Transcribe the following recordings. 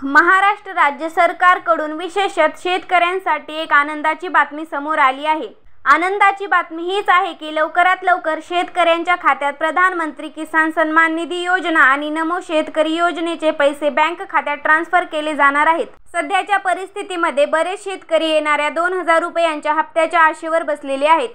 महाराष्ट्र राज्य सरकारकडून विशेषतः शेतकऱ्यांसाठी एक आनंदाची बातमी समोर आली आहे। आनंदाची बातमी हीच आहे की लवकरात लवकर शेतकऱ्यांच्या खात्यात प्रधानमंत्री किसान सन्मान निधी योजना आणि नमो शेतकरी योजनेचे पैसे बँक खात्यात ट्रान्सफर केले जाणार आहेत। सध्याच्या परिस्थितीमध्ये बरेच शेतकरी येणाऱ्या 2000 रुपयांच्या हप्त्याच्या आशेवर बसलेले आहेत,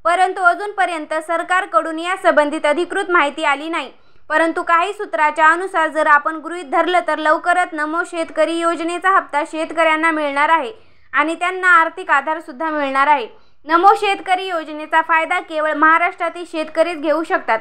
परंतु अजूनपर्यंत सरकारकडून या संबंधित अधिकृत माहिती आली नाही। परंतु काही सूत्रांच्या अनुसार जर आपण गृहीत धरलं तर लवकरच नमो शेतकरी योजनेचा हप्ता शेतकऱ्यांना मिळणार आहे आणि त्यांना आर्थिक आधार सुद्धा मिळणार आहे। नमो शेतकरी योजनेचा फायदा केवळ महाराष्ट्रातील शेतकरीच घेऊ शकतात।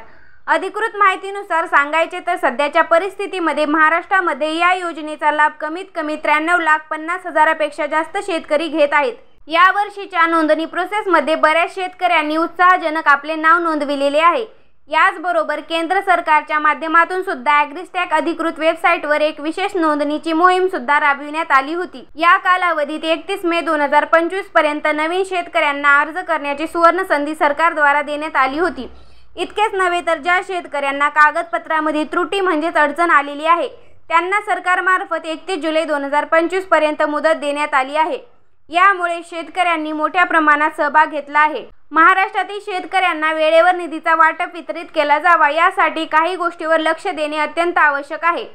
अधिकृत माहितीनुसार सांगायचे तर सध्याच्या परिस्थितीमध्ये महाराष्ट्रामध्ये या योजनेचा लाभ कमीत कमी 93,50,000पेक्षा जास्त शेतकरी घेत आहेत। या वर्षीच्या नोंदणी प्रोसेसमध्ये बऱ्याच शेतकऱ्यांनी उत्साहजनक आपले नाव नोंदविलेले आहे। याचबरोबर केंद्र सरकारच्या माध्यमातून सुद्धा ॲग्रीस्टॅक अधिकृत वेबसाईटवर एक विशेष नोंदणीची मोहीम सुद्धा राबविण्यात आली होती। या कालावधीत 31 मे 2025 पर्यंत नवीन शेतकऱ्यांना अर्ज करण्याची सुवर्ण संधी सरकारद्वारा देण्यात आली होती। इतकेच नव्हे तर ज्या शेतकऱ्यांना कागदपत्रामध्ये त्रुटी म्हणजेच अडचण आलेली आहे त्यांना सरकारमार्फत 31 जुलै 2025 पर्यंत मुदत देण्यात आली आहे। यामुळे शेतकऱ्यांनी मोठ्या प्रमाणात सहभाग घेतला आहे। महाराष्ट्रातील शेतकऱ्यांना वेळेवर निधीचा वाटप वितरित केला जावा यासाठी काही गोष्टीवर लक्ष देणे अत्यंत आवश्यक आहे।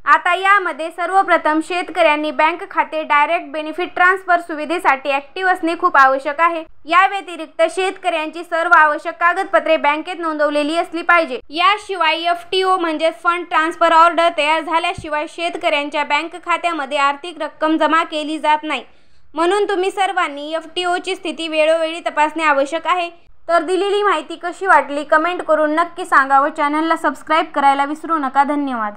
आता यामध्ये सर्वप्रथम शेतकऱ्यांनी बँक खाते डायरेक्ट बेनिफिट ट्रान्सफर सुविधेसाठी ॲक्टिव्ह असणे खूप आवश्यक आहे। या व्यतिरिक्त शेतकऱ्यांची सर्व आवश्यक कागदपत्रे बँकेत नोंदवलेली असली पाहिजे। याशिवाय FTO म्हणजे फंड ट्रान्सफर ऑर्डर तयार झाल्याशिवाय शेतकऱ्यांच्या बँक खात्यामध्ये आर्थिक रक्कम जमा केली जात नाही। म्हणून तुम्ही सर्वांनी FTOची स्थिती वेळोवेळी तपासणे आवश्यक आहे। तर दिलेली माहिती कशी वाटली कमेंट करून नक्की सांगा व चॅनलला सबस्क्राईब करायला विसरू नका। धन्यवाद।